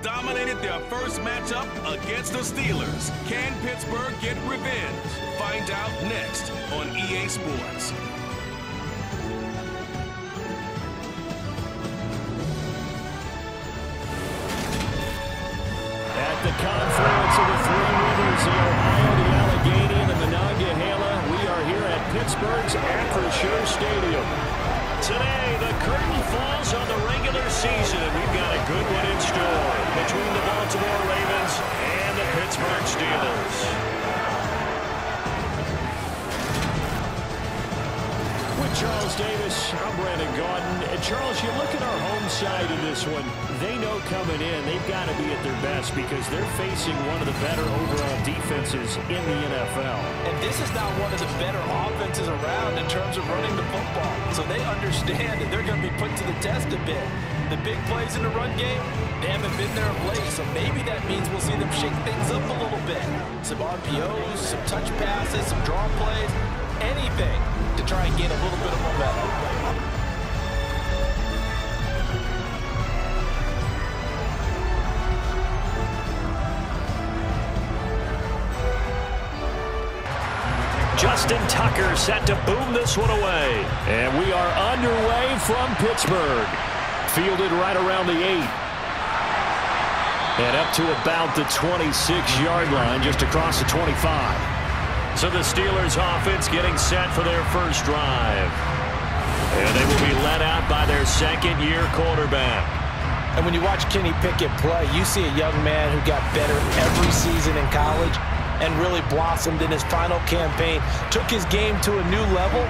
dominated their first matchup against the Steelers. Can Pittsburgh get revenge? Find out next on EA Sports. At the confluence of the three rivers, the Ohio, the Allegheny, and the Monongahela, we are here at Pittsburgh's Acrisure Stadium. Today, the curtain falls on the regular season, and we've got a good one in store between the Baltimore Ravens and the Pittsburgh Steelers. With Charles Davis, I'm Brandon Gaudin. And Charles, you look at our home side of this one. They know coming in they've got to be at their best because they're facing one of the better overall defenses in the NFL. And this is now one of the better offenses around in terms of running the football. So they understand that they're going to be put to the test a bit. The big plays in the run game, they haven't been there of late. So maybe that means we'll see them shake things up a little bit. Some RPOs, some touch passes, some draw plays, anything to try and gain a little bit of momentum. Justin Tucker set to boom this one away. And we are underway from Pittsburgh. Fielded right around the 8. And up to about the 26-yard line, just across the 25. So the Steelers offense getting set for their first drive. And they will be led out by their second-year quarterback. And when you watch Kenny Pickett play, you see a young man who got better every season in college and really blossomed in his final campaign, took his game to a new level,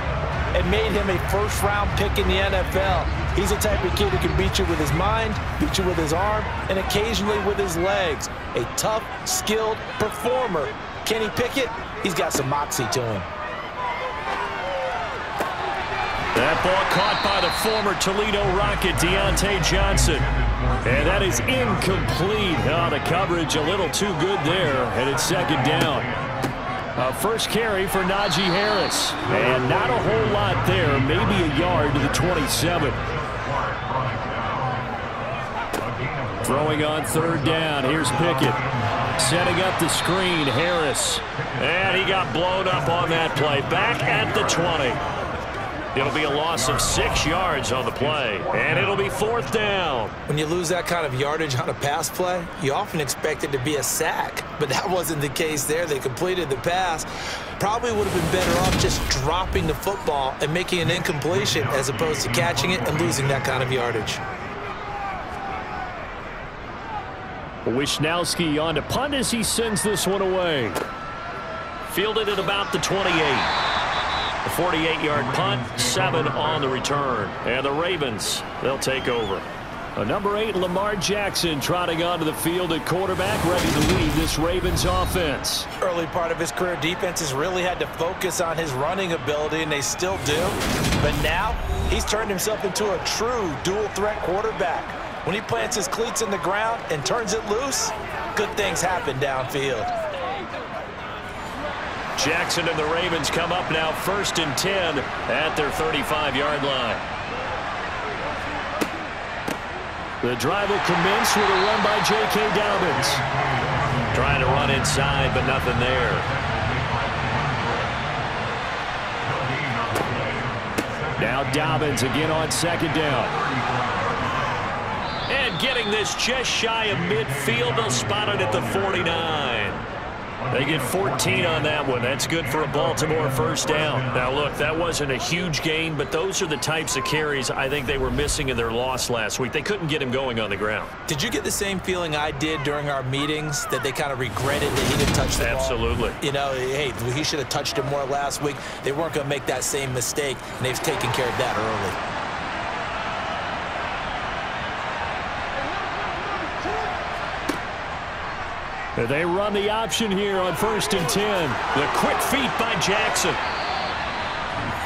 and made him a first-round pick in the NFL. He's the type of kid who can beat you with his mind, beat you with his arm, and occasionally with his legs. A tough, skilled performer. Kenny Pickett, he's got some moxie to him. That ball caught by the former Toledo Rocket, Deontay Johnson. And that is incomplete. Oh, the coverage a little too good there, and it's second down. First carry for Najee Harris. And not a whole lot there, maybe a yard to the 27. Throwing on third down. Here's Pickett. Setting up the screen, Harris. And he got blown up on that play. Back at the 20. It'll be a loss of 6 yards on the play. And it'll be fourth down. When you lose that kind of yardage on a pass play, you often expect it to be a sack. But that wasn't the case there. They completed the pass. Probably would have been better off just dropping the football and making an incompletion as opposed to catching it and losing that kind of yardage. Wishnowski on to punt as he sends this one away. Fielded at about the 28. A 48-yard punt, 7 on the return. And the Ravens, they'll take over. Number 8, Lamar Jackson, trotting onto the field at quarterback, ready to lead this Ravens offense. Early part of his career, defenses really had to focus on his running ability, and they still do. But now, he's turned himself into a true dual-threat quarterback. When he plants his cleats in the ground and turns it loose, good things happen downfield. Jackson and the Ravens come up now 1st and 10 at their 35-yard line. The drive will commence with a run by J.K. Dobbins. Trying to run inside, but nothing there. Now Dobbins again on second down. And getting this just shy of midfield, they'll spot it at the 49. They get 14 on that one. That's good for a Baltimore first down. Now, look, that wasn't a huge gain, but those are the types of carries I think they were missing in their loss last week. They couldn't get him going on the ground. Did you get the same feeling I did during our meetings, that they kind of regretted that he didn't touch the ball? Absolutely. You know, hey, he should have touched it more last week. They weren't going to make that same mistake, and they've taken care of that early. They run the option here on 1st and 10. The quick feet by Jackson.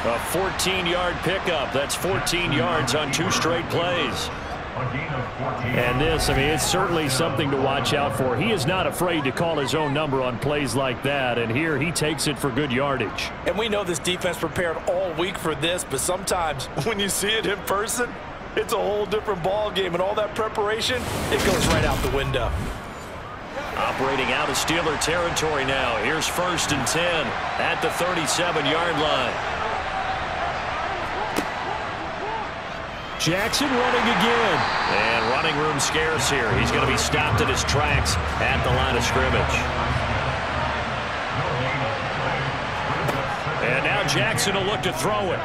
A 14-yard pickup. That's 14 yards on 2 straight plays. And this, I mean, it's certainly something to watch out for. He is not afraid to call his own number on plays like that, and here he takes it for good yardage. And we know this defense prepared all week for this, but sometimes when you see it in person, it's a whole different ball game, and all that preparation, it goes right out the window. Operating out of Steeler territory now. Here's 1st and 10 at the 37-yard line. Jackson running again. And running room scarce here. He's going to be stopped in his tracks at the line of scrimmage. And now Jackson will look to throw it.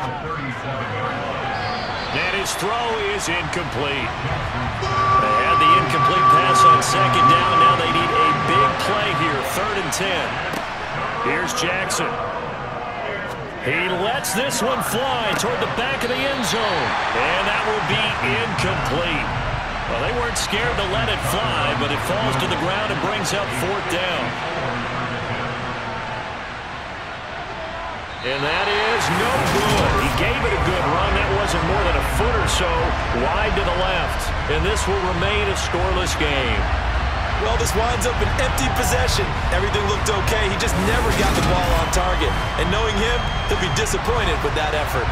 And his throw is incomplete. They had the incomplete pass on 2nd down. Now they need a big play here. 3rd and 10. Here's Jackson. He lets this one fly toward the back of the end zone. And that will be incomplete. Well, they weren't scared to let it fly, but it falls to the ground and brings up 4th down. And that is no good. He gave it a good run. That wasn't more than a foot or so wide to the left. And this will remain a scoreless game. Well, this winds up an empty possession. Everything looked okay. He just never got the ball on target. And knowing him, he'll be disappointed with that effort.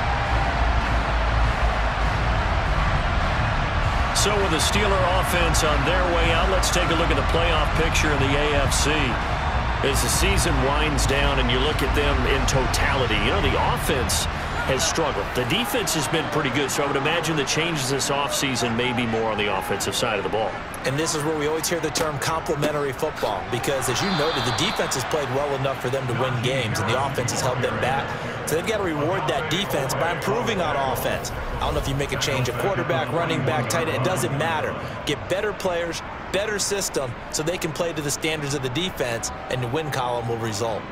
So with the Steeler offense on their way out, let's take a look at the playoff picture in the AFC. As the season winds down and you look at them in totality, you know, the offense has struggled. The defense has been pretty good, so I would imagine the changes this offseason may be more on the offensive side of the ball. And this is where we always hear the term complementary football, because as you noted, the defense has played well enough for them to win games, and the offense has held them back. So they've got to reward that defense by improving on offense. I don't know if you make a change at quarterback, running back, tight end, it doesn't matter. Get better players, better system, so they can play to the standards of the defense, and the win column will result.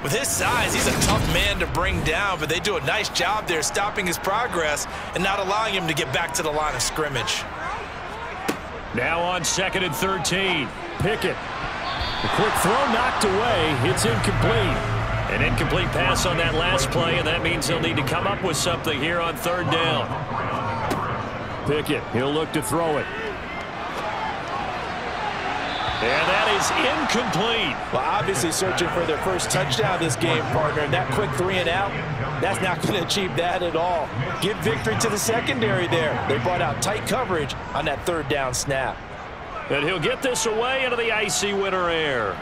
With his size, he's a tough man to bring down, but they do a nice job there stopping his progress and not allowing him to get back to the line of scrimmage. Now on 2nd and 13, Pickett. The quick throw knocked away. It's incomplete. An incomplete pass on that last play, and that means they'll need to come up with something here on 3rd down. Pickett, he'll look to throw it. And that is incomplete. Well, obviously searching for their first touchdown this game, partner. And that quick 3 and out, that's not going to achieve that at all. Give victory to the secondary there. They brought out tight coverage on that 3rd down snap. And he'll get this away into the icy winter air.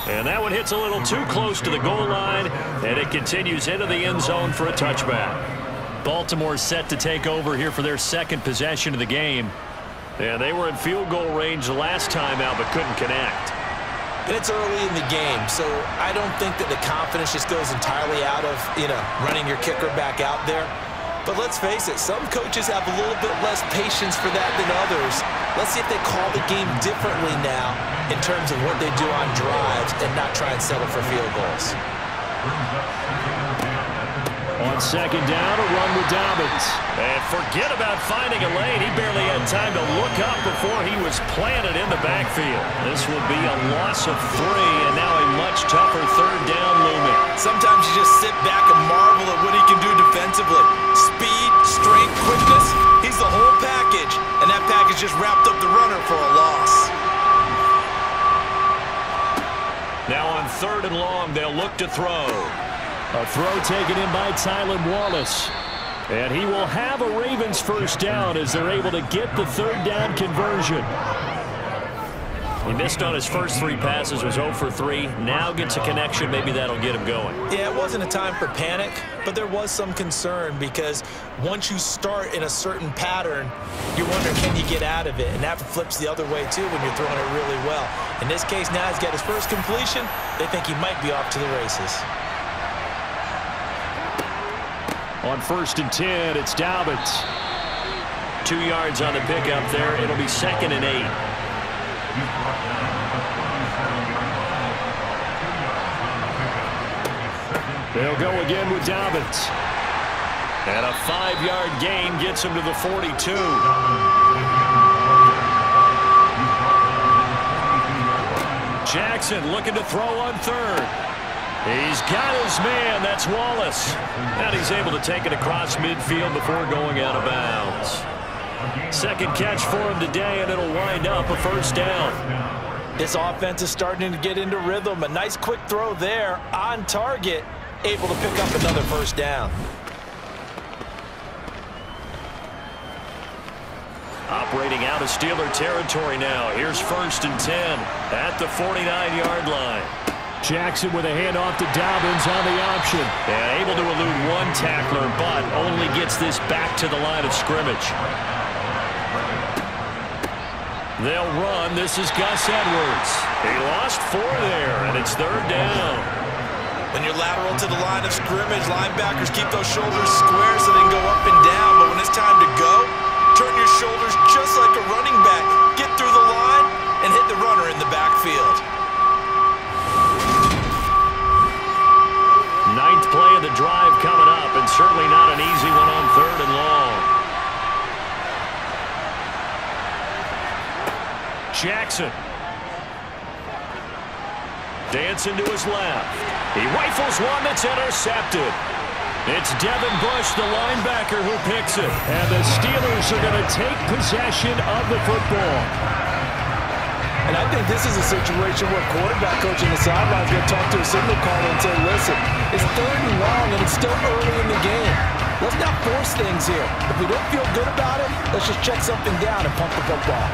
And that one hits a little too close to the goal line, and it continues into the end zone for a touchback. Baltimore set to take over here for their 2nd possession of the game. And they were in field goal range the last time out, but couldn't connect. And it's early in the game, so I don't think that the confidence just goes entirely out of, running your kicker back out there. But let's face it, some coaches have a little bit less patience for that than others. Let's see if they call the game differently now in terms of what they do on drives and not try and settle for field goals. On 2nd down, a run with Dobbins. And forget about finding a lane. He barely had time to look up before he was planted in the backfield. This will be a loss of 3, and now a much tougher 3rd down looming. Sometimes you just sit back and marvel at what he can do defensively. Speed, strength, quickness, he's the whole package. And that package just wrapped up the runner for a loss. Now on 3rd and long, they'll look to throw. A throw taken in by Tylan Wallace. And he will have a Ravens 1st down as they're able to get the 3rd down conversion. He missed on his first 3 passes, was 0 for 3. Now gets a connection. Maybe that'll get him going. Yeah, it wasn't a time for panic, but there was some concern because once you start in a certain pattern, you wonder, can you get out of it? And that flips the other way, too, when you're throwing it really well. In this case, now he's got his first completion. They think he might be off to the races. On 1st and 10, it's Dobbins. 2 yards on the pickup there. It'll be 2nd and 8. They'll go again with Dobbins. And a 5-yard gain gets him to the 42. Jackson looking to throw on 3rd. He's got his man. That's Wallace. And he's able to take it across midfield before going out of bounds. 2nd catch for him today, and it'll wind up a 1st down. This offense is starting to get into rhythm. A nice quick throw there on target, able to pick up another 1st down. Operating out of Steeler territory now. Here's 1st and 10 at the 49-yard line. Jackson with a handoff to Dobbins on the option. And able to elude one tackler, but only gets this back to the line of scrimmage. They'll run. This is Gus Edwards. He lost 4 there, and it's 3rd down. When you're lateral to the line of scrimmage, linebackers keep those shoulders square so they can go up and down. But when it's time to go, turn your shoulders just like a running back. Get through the line and hit the runner in the backfield. 9th play of the drive coming up, and certainly not an easy one on 3rd and long. Jackson. Dancing to his left. He rifles one that's intercepted. It's Devin Bush, the linebacker, who picks it. And the Steelers are going to take possession of the football. And I think this is a situation where quarterback coach on the sideline is going to talk to a signal caller and say, listen, it's 3rd and long and it's still early in the game. Let's not force things here. If we don't feel good about it, let's just check something down and pump the football.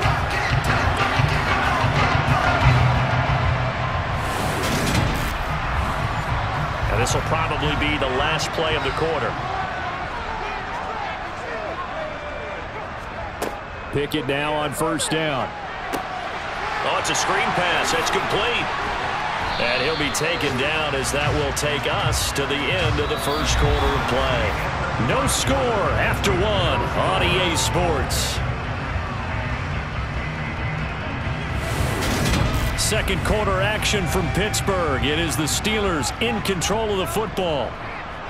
And this will probably be the last play of the quarter. Pickett now on 1st down. Oh, it's a screen pass. It's complete. And he'll be taken down as that will take us to the end of the 1st quarter of play. No score after 1 on EA Sports. 2nd quarter action from Pittsburgh. It is the Steelers in control of the football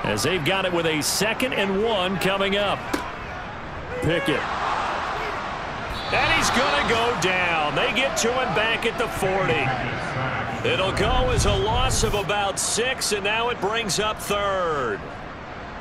as they've got it with a 2nd and 1 coming up. Pickett. And he's going to go down. They get to him back at the 40. It'll go as a loss of about 6, and now it brings up 3rd.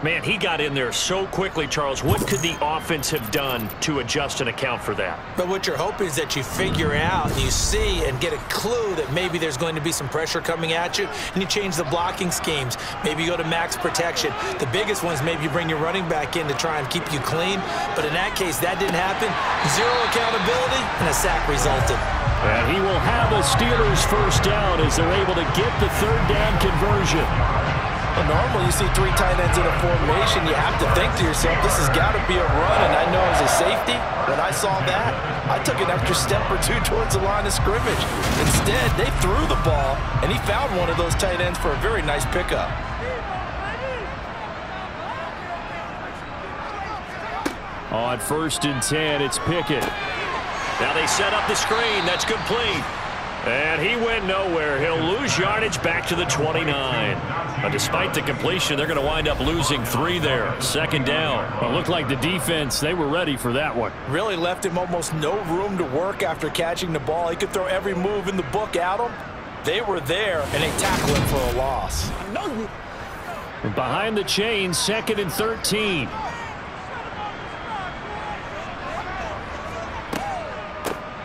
Man, he got in there so quickly, Charles. What could the offense have done to adjust and account for that? But what you're hoping is that you figure out, you see, and get a clue that maybe there's going to be some pressure coming at you, and you change the blocking schemes. Maybe you go to max protection. The biggest one is maybe you bring your running back in to try and keep you clean. But in that case, that didn't happen. 0 accountability, and a sack resulted. And he will have a Steelers 1st down as they're able to get the 3rd down conversion. Well, normally you see 3 tight ends in a formation. You have to think to yourself, this has got to be a run. And I know as a safety, when I saw that, I took an extra step or 2 towards the line of scrimmage. Instead, they threw the ball, and he found one of those tight ends for a very nice pickup. On 1st and 10, it's Pickett. Now they set up the screen. That's complete. And he went nowhere. He'll lose yardage back to the 29. But despite the completion, they're going to wind up losing 3 there. 2nd down. Well, it looked like the defense, they were ready for that one. Really left him almost no room to work after catching the ball. He could throw every move in the book at him. They were there, and they tackled him for a loss. And behind the chains, 2nd and 13.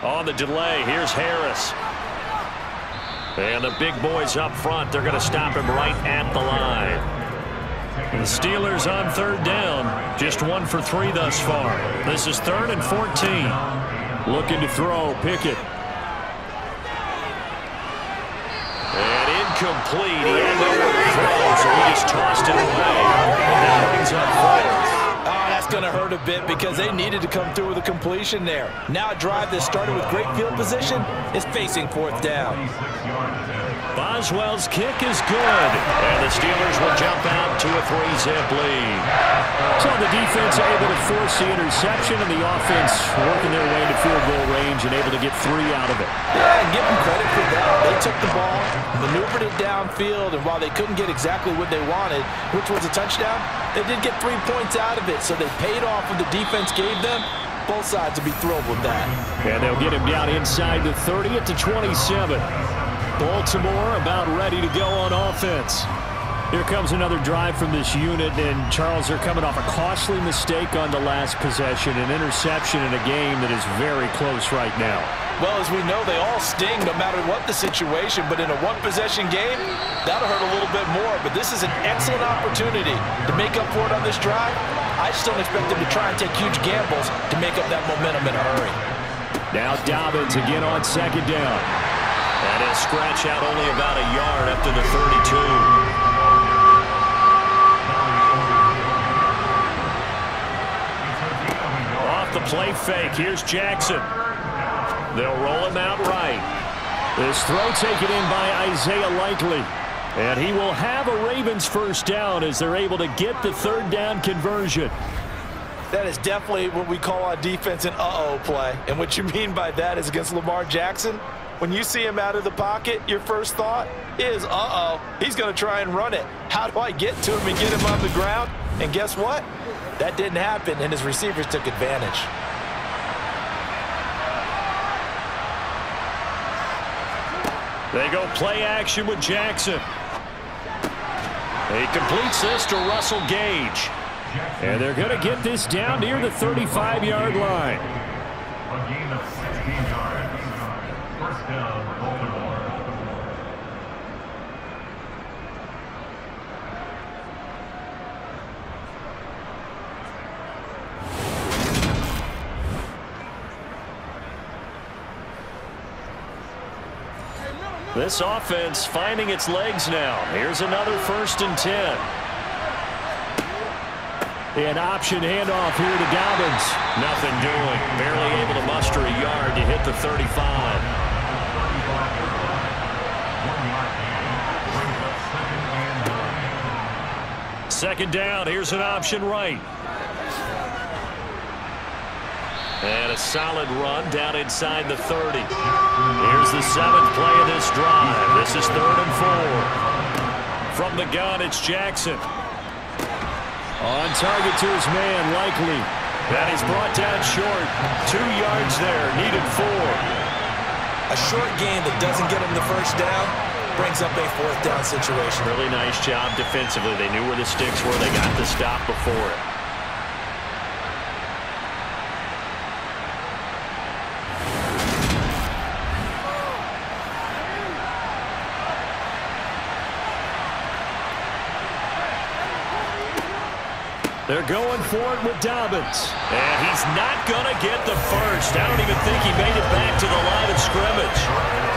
On the delay, here's Harris. And the big boys up front, they're going to stop him right at the line. And the Steelers on 3rd down, just 1 for 3 thus far. This is 3rd and 14. Looking to throw, Pickett. And incomplete. He had nowhere to throw, so he just tossed it away. And that brings up 4th. That's going to hurt a bit because they needed to come through with a completion there. Now a drive that started with great field position is facing 4th down. Boswell's kick is good. And the Steelers will jump out to a 3-zip lead. So the defense able to force the interception, and the offense working their way into field goal range and able to get 3 out of it. Yeah, and give them credit for that. They took the ball, maneuvered it downfield, and while they couldn't get exactly what they wanted, which was a touchdown, they did get 3 points out of it, so they paid off what the defense gave them. Both sides will be thrilled with that. And they'll get him down inside the 30 at the 27. Baltimore about ready to go on offense. Here comes another drive from this unit, and Charles, they're coming off a costly mistake on the last possession, an interception in a game that is very close right now. Well, as we know, they all sting no matter what the situation, but in a one-possession game, that'll hurt a little bit more. But this is an excellent opportunity to make up for it on this drive. I just don't expect them to try and take huge gambles to make up that momentum in a hurry. Now Dobbins again on second down. And he'll scratch out only about a yard up to the 32. The play fake. Here's Jackson. They'll roll him out right. This throw taken in by Isaiah Likely. And he will have a Ravens first down as they're able to get the third down conversion. That is definitely what we call on defense an uh-oh play. And what you mean by that is against Lamar Jackson, when you see him out of the pocket, your first thought is, uh-oh, he's going to try and run it. How do I get to him and get him on the ground? And guess what? That didn't happen, and his receivers took advantage. They go play action with Jackson. He completes this to Russell Gage. And they're going to get this down near the 35-yard line. A gain of 16 yards. First down, Baltimore. This offense finding its legs now. Here's another 1st and 10. An option handoff here to Dobbins. Nothing doing. Barely able to muster a yard to hit the 35. Second down. Here's an option right. And a solid run down inside the 30. Here's the 7th play of this drive. This is 3rd and 4. From the gun, it's Jackson. On target to his man, Likely. That is brought down short. 2 yards there, needed 4. A short gain that doesn't get him the first down brings up a 4th down situation. Really nice job defensively. They knew where the sticks were. They got the stop before it. They're going for it with Dobbins. And he's not going to get the first. I don't even think he made it back to the line of scrimmage.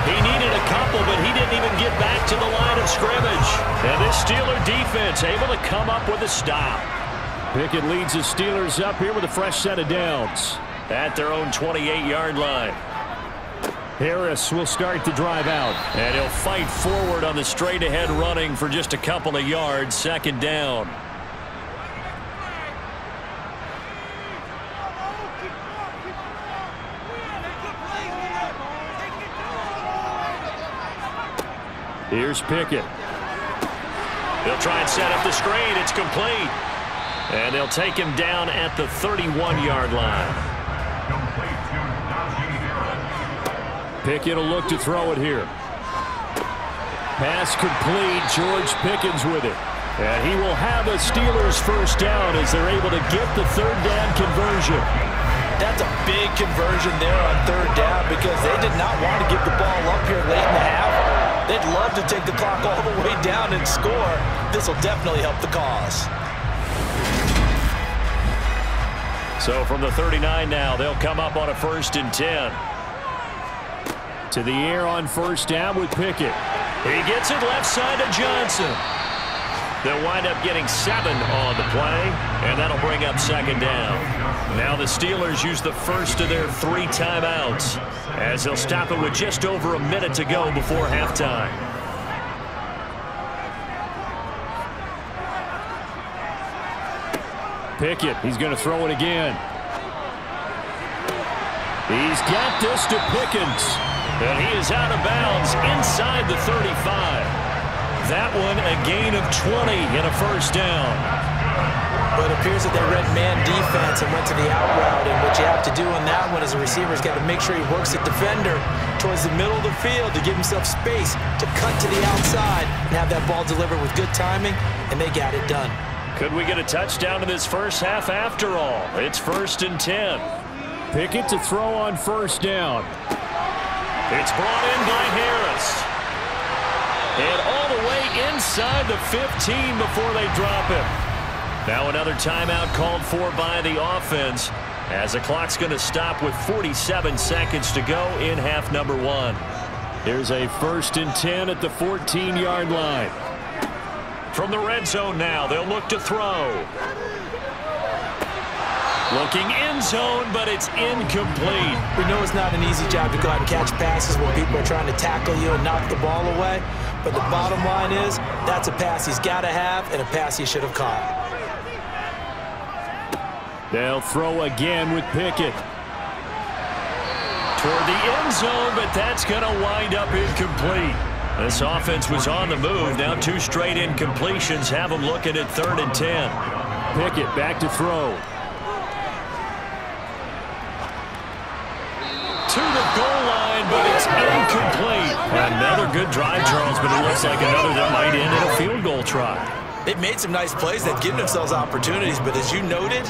He needed a couple, but he didn't even get back to the line of scrimmage. And this Steeler defense able to come up with a stop. Pickett leads the Steelers up here with a fresh set of downs. At their own 28-yard line. Harris will start the drive out. And he'll fight forward on the straight-ahead running for just a couple of yards. 2nd down. Here's Pickett. They'll try and set up the screen. It's complete. And they'll take him down at the 31-yard line. Pickett will look to throw it here. Pass complete. George Pickens with it. And he will have a Steelers first down as they're able to get the 3rd down conversion. That's a big conversion there on 3rd down because they did not want to give the ball up here late in the half. They'd love to take the clock all the way down and score. This will definitely help the cause. So from the 39 now, they'll come up on a 1st and 10. To the air on 1st down with Pickett. He gets it left side to Johnson. They'll wind up getting 7 on the play, and that'll bring up 2nd down. Now the Steelers use the first of their 3 timeouts as they'll stop it with just over a minute to go before halftime. Pickett, he's going to throw it again. He's got this to Pickens, and he is out of bounds inside the 35. That one a gain of 20 and a first down. But it appears that they read man defense and went to the out route. And what you have to do on that one as a receiver is got to make sure he works the defender towards the middle of the field to give himself space to cut to the outside and have that ball delivered with good timing, and they got it done. Could we get a touchdown in this first half after all? It's 1st and 10. Pickett to throw on first down. It's brought in by Harris. And all the way inside the 15 before they drop him. Now another timeout called for by the offense as the clock's going to stop with 47 seconds to go in half number 1. Here's a 1st and 10 at the 14-yard line. From the red zone now, they'll look to throw. Looking end zone, but it's incomplete. We know it's not an easy job to go out and catch passes when people are trying to tackle you and knock the ball away. But the bottom line is, that's a pass he's got to have and a pass he should have caught. They'll throw again with Pickett. Toward the end zone, but that's going to wind up incomplete. This offense was on the move. Now 2 straight incompletions have them looking at 3rd and 10. Pickett back to throw. To the goal line, but it's incomplete. Another good drive, Charles, but it looks like another that might end in a field goal try. They've made some nice plays. They've given themselves opportunities, but as you noted,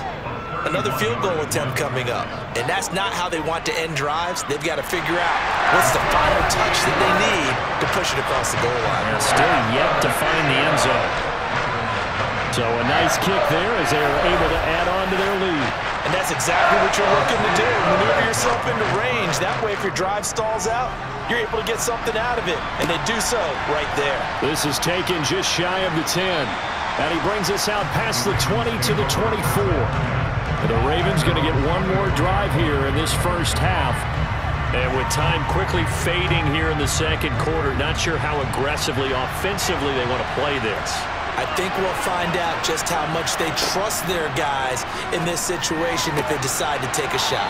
another field goal attempt coming up. And that's not how they want to end drives. They've got to figure out what's the final touch that they need to push it across the goal line. They're still yet to find the end zone. So a nice kick there as they are able to add on to their lead. And that's exactly what you're looking to do. Maneuver yourself into range. That way, if your drive stalls out, you're able to get something out of it. And they do so right there. This is taken just shy of the 10. And he brings us out past the 20 to the 24. The Ravens going to get one more drive here in this first half. And with time quickly fading here in the second quarter, not sure how aggressively, offensively they want to play this. I think we'll find out just how much they trust their guys in this situation if they decide to take a shot.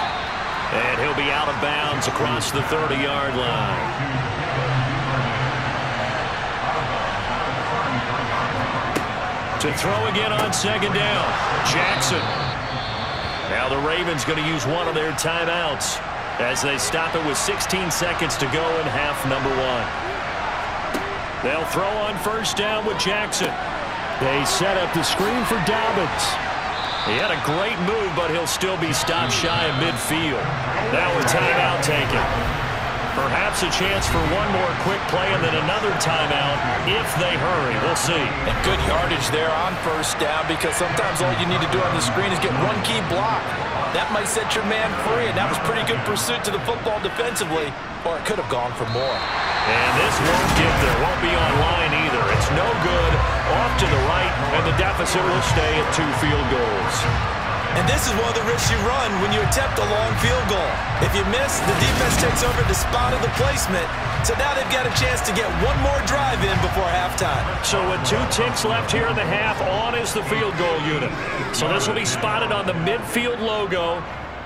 And he'll be out of bounds across the 30-yard line. To throw again on 2nd down, Jackson. Now the Ravens going to use one of their timeouts as they stop it with 16 seconds to go in half number 1. They'll throw on first down with Jackson. They set up the screen for Dobbins. He had a great move, but he'll still be stopped shy of midfield. Now a timeout taken. Perhaps a chance for one more quick play and then another timeout if they hurry. We'll see. And good yardage there on first down because sometimes all you need to do on the screen is get one key block. That might set your man free, and that was pretty good pursuit to the football defensively, or it could have gone for more. And this won't get there. Won't be on line either. It's no good. Off to the right, and the deficit will stay at 2 field goals. And this is one of the risks you run when you attempt a long field goal. If you miss, the defense takes over the spot of the placement. So now they've got a chance to get one more drive in before halftime. So with 2 ticks left here in the half, on is the field goal unit. So this will be spotted on the midfield logo.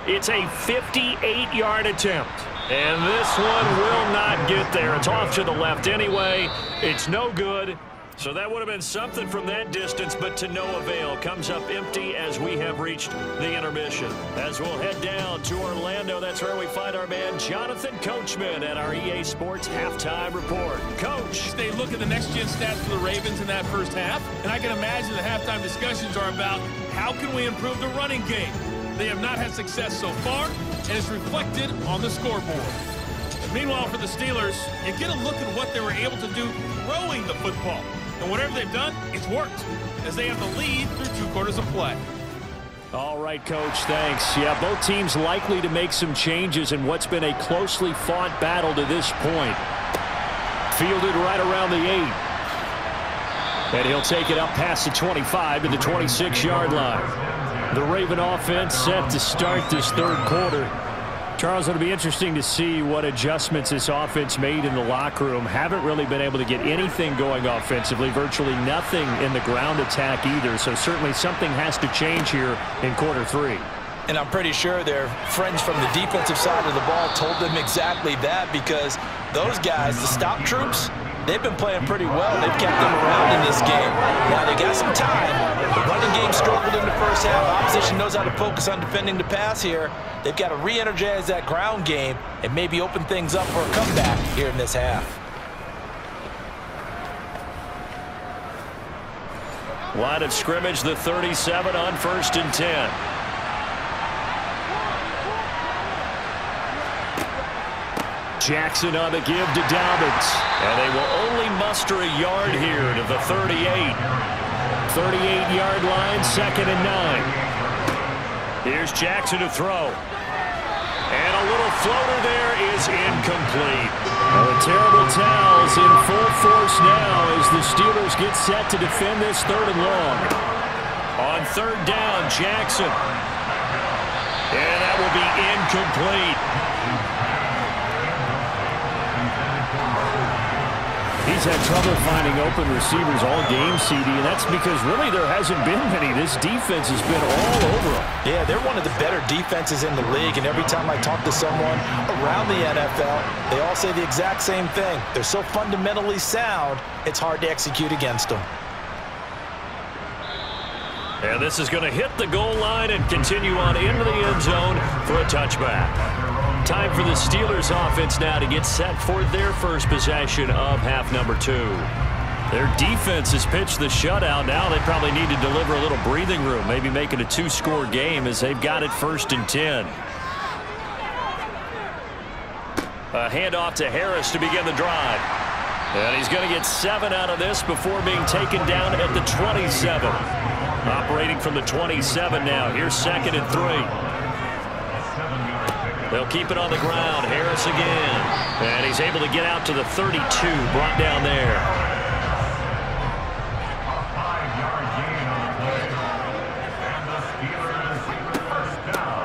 It's a 58-yard attempt. And this one will not get there. It's off to the left anyway. It's no good. So that would have been something from that distance, but to no avail. Comes up empty as we have reached the intermission. As we'll head down to Orlando, that's where we find our man Jonathan Coachman at our EA Sports Halftime Report. Coach. They look at the next-gen stats for the Ravens in that first half, and I can imagine the halftime discussions are about how can we improve the running game. They have not had success so far, and it's reflected on the scoreboard. Meanwhile, for the Steelers, you get a look at what they were able to do throwing the football. And whatever they've done, it's worked, as they have the lead through 2 quarters of play. All right, Coach, thanks. Yeah, both teams likely to make some changes in what's been a closely fought battle to this point. Fielded right around the 8. And he'll take it up past the 25 to the 26-yard line. The Raven offense set to start this 3rd quarter. Charles, it'll be interesting to see what adjustments this offense made in the locker room. Haven't really been able to get anything going offensively, virtually nothing in the ground attack either. So certainly something has to change here in quarter 3. And I'm pretty sure their friends from the defensive side of the ball told them exactly that, because those guys, the stop troops, They've been playing pretty well. They've kept them around in this game. Now, they got some time. The running game struggled in the first half. Opposition knows how to focus on defending the pass here. They've got to re-energize that ground game and maybe open things up for a comeback here in this half. Line of scrimmage, the 37 on 1st and 10. Jackson on the give to Dobbins. And they will only muster a yard here to the 38. 38-yard line, 2nd and 9. Here's Jackson to throw. And a little floater there is incomplete. Well, the terrible towels in full force now as the Steelers get set to defend this 3rd and long. On 3rd down, Jackson. And that will be incomplete. He's had trouble finding open receivers all game, CD, and that's because really there hasn't been many. This defense has been all over them. Yeah, they're one of the better defenses in the league, and every time I talk to someone around the NFL, they all say the exact same thing. They're so fundamentally sound, it's hard to execute against them. And this is going to hit the goal line and continue on into the end zone for a touchback. Time for the Steelers offense now to get set for their first possession of half number 2. Their defense has pitched the shutout. Now they probably need to deliver a little breathing room, maybe make it a 2-score game as they've got it 1st and 10. A handoff to Harris to begin the drive. And he's going to get 7 out of this before being taken down at the 27. Operating from the 27 now. Here's 2nd and 3. They'll keep it on the ground. Harris again. And he's able to get out to the 32. Brought down there.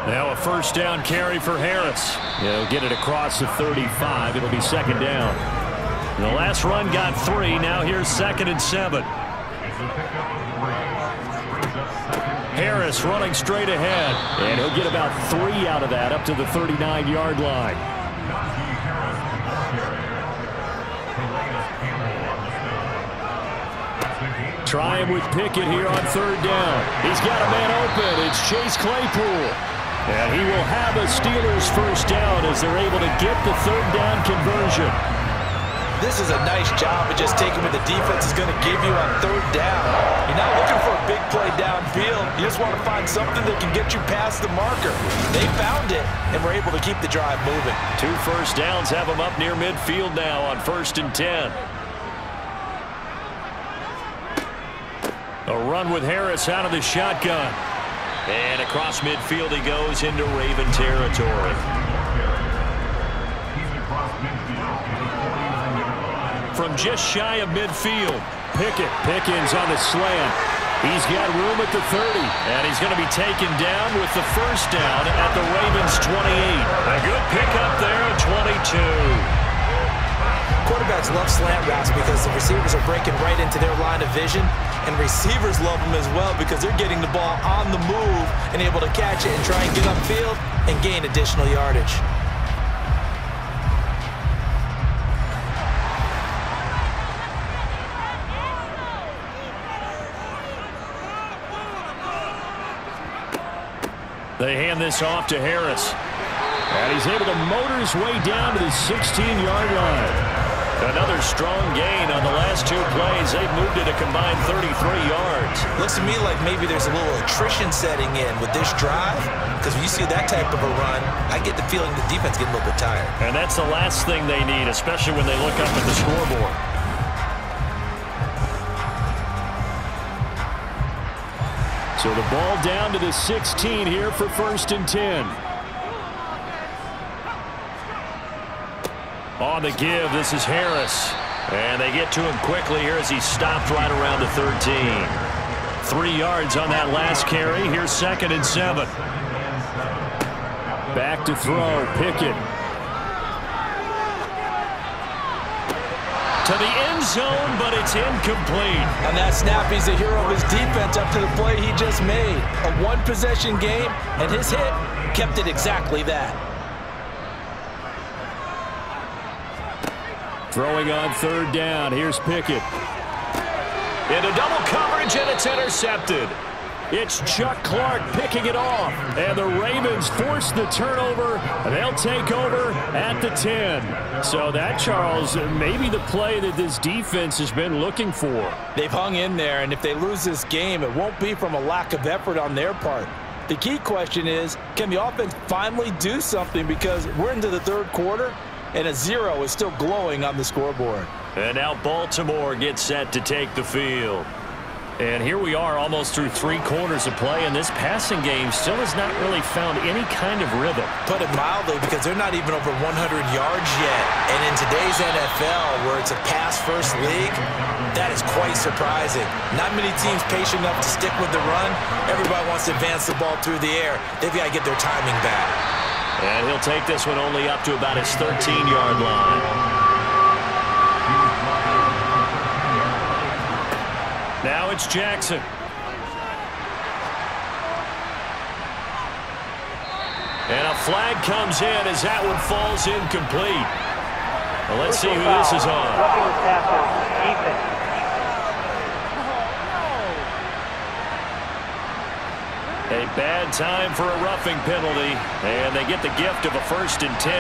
Now a 1st down carry for Harris. He'll get it across the 35. It'll be 2nd down. And the last run got 3. Now here's 2nd and 7. Harris running straight ahead. And he'll get about 3 out of that up to the 39-yard line. Trying with Pickett here on 3rd down. He's got a man open. It's Chase Claypool. And he will have a Steelers 1st down as they're able to get the 3rd down conversion. This is a nice job of just taking what the defense is going to give you on 3rd down. You're not looking for a big play downfield. You just want to find something that can get you past the marker. They found it, and were able to keep the drive moving. 2 first downs have them up near midfield now on 1st and 10. A run with Harris out of the shotgun. And across midfield he goes into Raven territory. From just shy of midfield, Pickens on the slant. He's got room at the 30. And he's going to be taken down with the 1st down at the Ravens 28. A good pickup there at 22. Quarterbacks love slant routes because the receivers are breaking right into their line of vision. And receivers love them as well because they're getting the ball on the move and able to catch it and try and get upfield and gain additional yardage. They hand this off to Harris. And he's able to motor his way down to the 16-yard line. Another strong gain on the last 2 plays. They've moved it a combined 33 yards. Looks to me like maybe there's a little attrition setting in with this drive. Because when you see that type of a run, I get the feeling the defense getting a little bit tired. And that's the last thing they need, especially when they look up at the scoreboard. So the ball down to the 16 here for 1st and 10. On the give, this is Harris. And they get to him quickly here as he stopped right around the 13. 3 yards on that last carry. Here's 2nd and 7. Back to throw, Pickett. To the end zone, but it's incomplete. On that snap, he's the hero of his defense up to the play he just made. A 1-possession game, and his hit kept it exactly that. Throwing on third down. Here's Pickett. Into double coverage, and it's intercepted. It's Chuck Clark picking it off. And the Ravens force the turnover. And they'll take over at the 10. So that, Charles, may be the play that this defense has been looking for. They've hung in there, and if they lose this game, it won't be from a lack of effort on their part. The key question is, can the offense finally do something? Because we're into the third quarter, and a 0 is still glowing on the scoreboard. And now Baltimore gets set to take the field. And here we are almost through 3 quarters of play, and this passing game still has not really found any kind of rhythm. Put it mildly, because they're not even over 100 yards yet. And in today's NFL, where it's a pass-first league, that is quite surprising. Not many teams patient enough to stick with the run. Everybody wants to advance the ball through the air. They've got to get their timing back. And he'll take this one only up to about his 13-yard line. Now it's Jackson. And a flag comes in as that one falls incomplete. Well, let's see who this is on. A bad time for a roughing penalty, and they get the gift of a 1st and 10.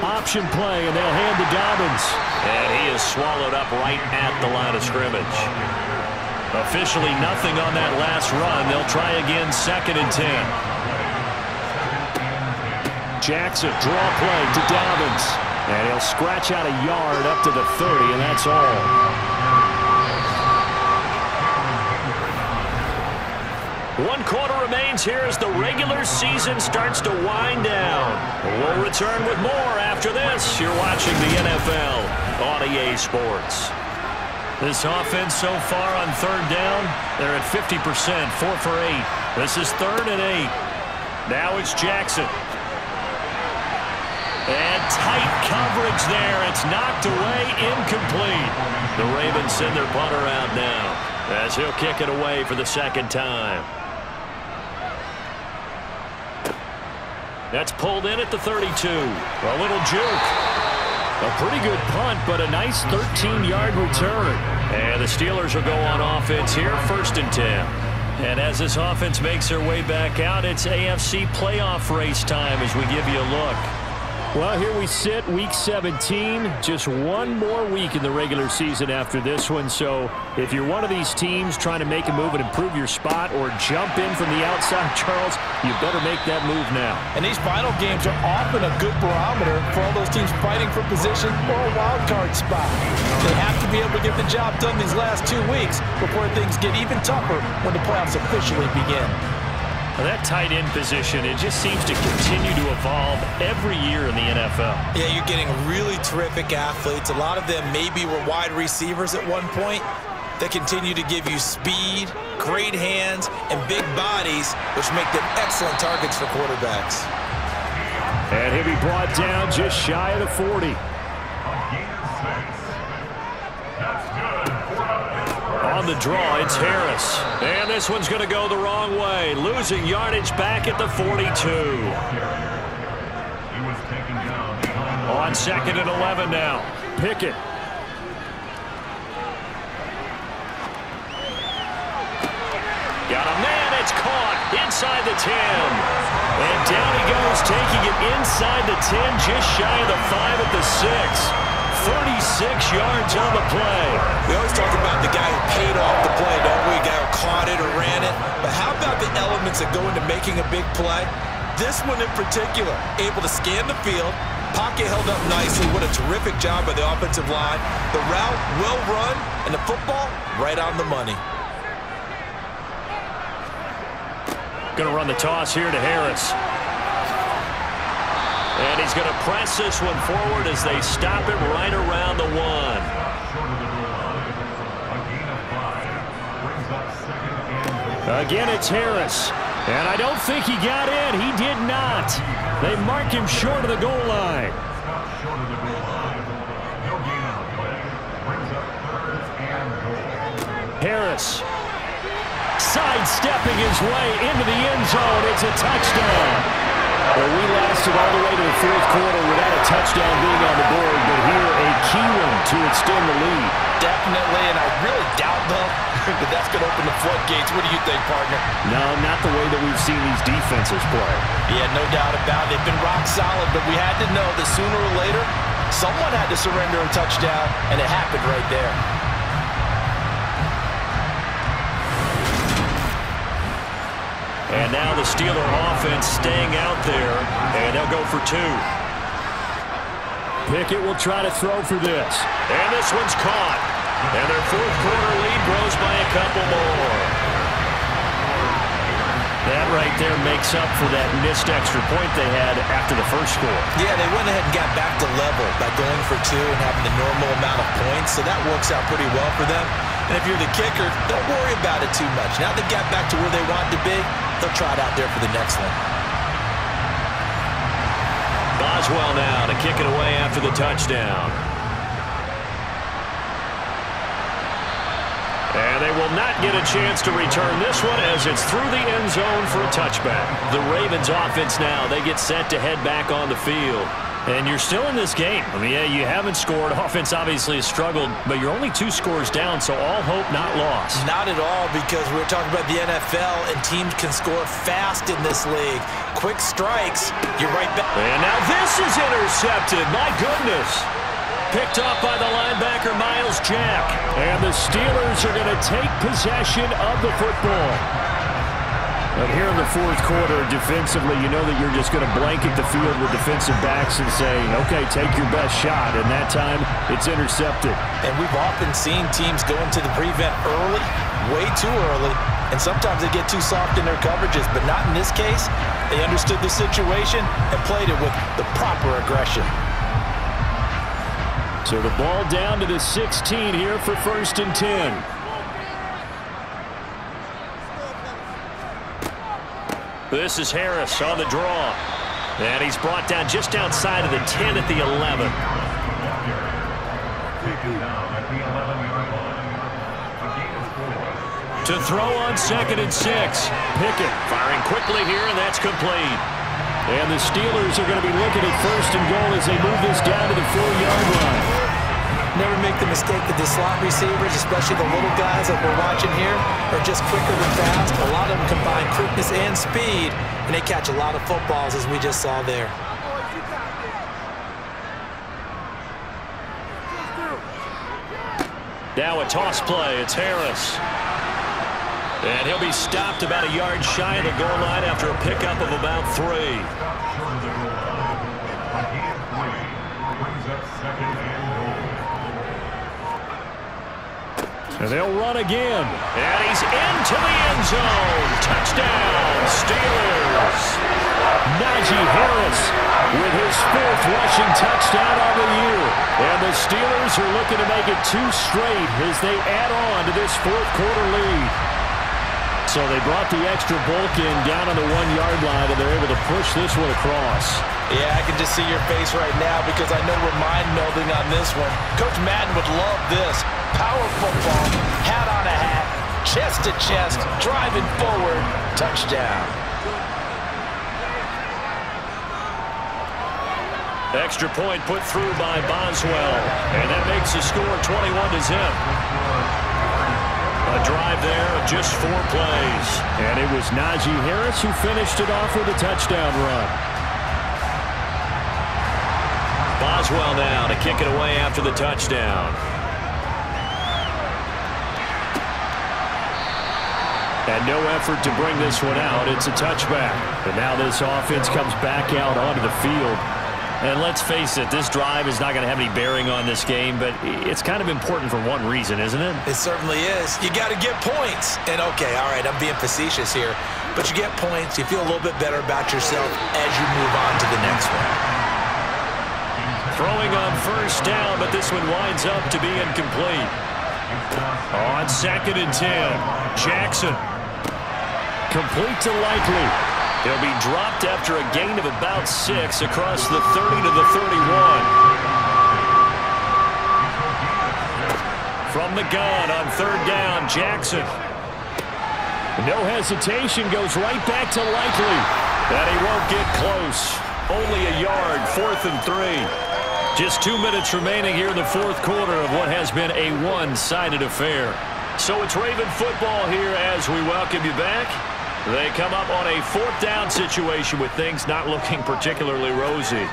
Option play, and they'll hand to Dobbins. And he is swallowed up right at the line of scrimmage. Officially nothing on that last run. They'll try again 2nd and 10. Jackson, draw play to Dobbins. And he'll scratch out a yard up to the 30, and that's all. One quarter remains here as the regular season starts to wind down. We'll return with more after this. You're watching the NFL on EA Sports. This offense so far on third down, they're at 50%, 4 for 8. This is 3rd and 8. Now it's Jackson. And tight coverage there. It's knocked away, incomplete. The Ravens send their punter out now as he'll kick it away for the 2nd time. That's pulled in at the 32. A little juke. A pretty good punt, but a nice 13-yard return. And the Steelers will go on offense here, 1st and 10. And as this offense makes their way back out, it's AFC playoff race time as we give you a look. Well, here we sit, Week 17. Just one more week in the regular season after this one. So if you're one of these teams trying to make a move and improve your spot or jump in from the outside, Charles, you better make that move now. And these final games are often a good barometer for all those teams fighting for position or a wild card spot. They have to be able to get the job done these last 2 weeks before things get even tougher when the playoffs officially begin. Well, that tight end position, it just seems to continue to evolve every year in the NFL. Yeah, you're getting really terrific athletes. A lot of them maybe were wide receivers at one point. They continue to give you speed, great hands, and big bodies, which make them excellent targets for quarterbacks. And he'll be brought down just shy of the 40. On the draw, it's Harris. And this one's going to go the wrong way. Losing yardage back at the 42. On 2nd and 11 now. Pickett. Got a man. It's caught inside the 10. And down he goes, taking it inside the 10, just shy of the 5 at the 6. 36 yards on the play. We always talk about the guy who paid off the play, don't we? A guy who caught it or ran it. But how about the elements that go into making a big play? This one in particular, able to scan the field, pocket held up nicely. What a terrific job by the offensive line. The route well run, and the football right on the money. Going to run the toss here to Harris. And he's going to press this one forward as they stop him right around the 1. Again, it's Harris. And I don't think he got in. He did not. They mark him short of the goal line. Harris sidestepping his way into the end zone. It's a touchdown. Well, we lasted all the way to the fourth quarter without a touchdown being on the board, but here a key one to extend the lead. Definitely, and I really doubt, though, that that's going to open the floodgates. What do you think, partner? No, not the way that we've seen these defenses play. Yeah, no doubt about it. They've been rock solid, but we had to know that sooner or later, someone had to surrender a touchdown, and it happened right there. And now the Steeler offense staying out there, and they'll go for 2. Pickett will try to throw for this. And this one's caught. And their fourth quarter lead grows by a couple more. That right there makes up for that missed extra point they had after the first score. Yeah, they went ahead and got back to level by going for 2 and having the normal amount of points, so that works out pretty well for them. And if you're the kicker, don't worry about it too much. Now they got back to where they want to be, they'll try it out there for the next one. Boswell now to kick it away after the touchdown. And they will not get a chance to return this one as it's through the end zone for a touchback. The Ravens offense now, they get set to head back on the field. And you're still in this game. I mean, yeah, you haven't scored. Offense obviously has struggled, but you're only 2 scores down, so all hope not lost. Not at all, because we're talking about the NFL, and teams can score fast in this league. Quick strikes, you're right back. And now this is intercepted. My goodness. Picked off by the linebacker, Miles Jack. And the Steelers are going to take possession of the football. But here in the fourth quarter, defensively, you know that you're just going to blanket the field with defensive backs and say, okay, take your best shot. And that time, it's intercepted. And we've often seen teams go into the prevent early, way too early, and sometimes they get too soft in their coverages, but not in this case. They understood the situation and played it with the proper aggression. So the ball down to the 16 here for 1st and 10. This is Harris on the draw. And he's brought down just outside of the 10 at the 11. To throw on 2nd and 6. Pickett Firing quickly here, and that's complete. And the Steelers are going to be looking at 1st and goal as they move this down to the 4-yard line. Never make the mistake that the slot receivers, especially the little guys that we're watching here, are just quicker than fast. A lot of them combine quickness and speed, and they catch a lot of footballs, as we just saw there. Now a toss play. It's Harris. And he'll be stopped about a yard shy of the goal line after a pickup of about 3. And they'll run again. And he's into the end zone. Touchdown, Steelers. Najee Harris with his 4th rushing touchdown on the year. And the Steelers are looking to make it 2 straight as they add on to this 4th quarter lead. So they brought the extra bulk in down on the 1-yard line, and they're able to push this one across. Yeah, I can just see your face right now because I know we're mind-melding on this one. Coach Madden would love this. Power football, hat on a hat, chest to chest, driving forward, touchdown. Extra point put through by Boswell. And that makes the score 21-0. A drive there of just 4 plays. And it was Najee Harris who finished it off with a touchdown run. Boswell now to kick it away after the touchdown. And no effort to bring this one out. It's a touchback. And now this offense comes back out onto the field. And let's face it, this drive is not going to have any bearing on this game, but it's kind of important for one reason, isn't it? It certainly is. You got to get points. And, okay, all right, I'm being facetious here, but you get points, you feel a little bit better about yourself as you move on to the next one. Throwing on 1st down, but this one winds up to be incomplete. On 2nd and 10, Jackson. Complete to Likely. He'll be dropped after a gain of about 6 across the 30 to the 31. From the gun on 3rd down, Jackson. No hesitation, goes right back to Likely. And he won't get close. Only a yard, 4th and 3. Just 2 minutes remaining here in the fourth quarter of what has been a one-sided affair. So it's Raven football here as we welcome you back. They come up on a 4th down situation with things not looking particularly rosy.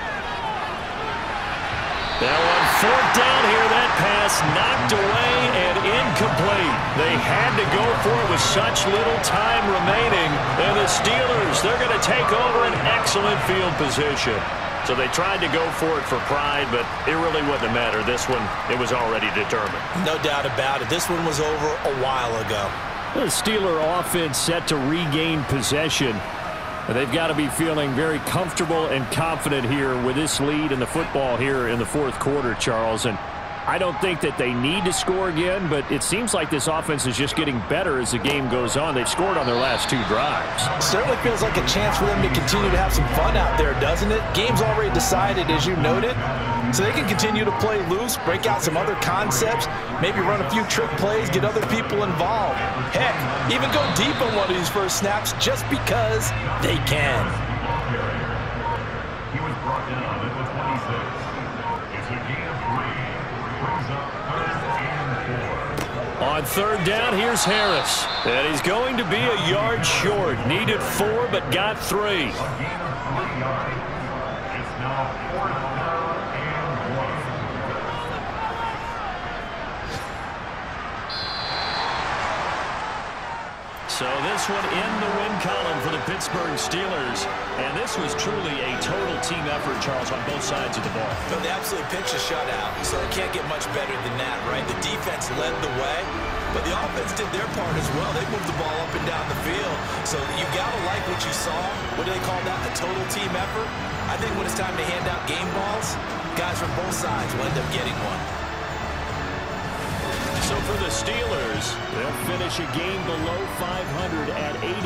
Now on 4th down here, that pass knocked away and incomplete. They had to go for it with such little time remaining. And the Steelers, they're going to take over an excellent field position. So they tried to go for it for pride, but it really wouldn't matter. This one, it was already determined. No doubt about it. This one was over a while ago. The Steeler offense set to regain possession. They've got to be feeling very comfortable and confident here with this lead in the football here in the fourth quarter, Charles. And I don't think that they need to score again, but it seems like this offense is just getting better as the game goes on. They've scored on their last 2 drives. Certainly feels like a chance for them to continue to have some fun out there, doesn't it? Game's already decided, as you noted, so they can continue to play loose, break out some other concepts, maybe run a few trick plays, get other people involved. Heck, even go deep on one of these first snaps just because they can. He was brought down at the 26. It's a gain of 3. Brings up 3rd and 4. On 3rd down, here's Harris. And he's going to be a yard short. Needed 4, but got 3. A gain of 3 yards. It's now 4th down and 1. So this one in the win column for the Pittsburgh Steelers. And this was truly a total team effort, Charles, on both sides of the ball. So they absolutely pitched a shutout, so it can't get much better than that, right? The defense led the way, but the offense did their part as well. They moved the ball up and down the field. So you got to like what you saw. What do they call that? A total team effort? I think when it's time to hand out game balls, guys from both sides will end up getting one. So for the Steelers, they'll finish a game below 500 at 80.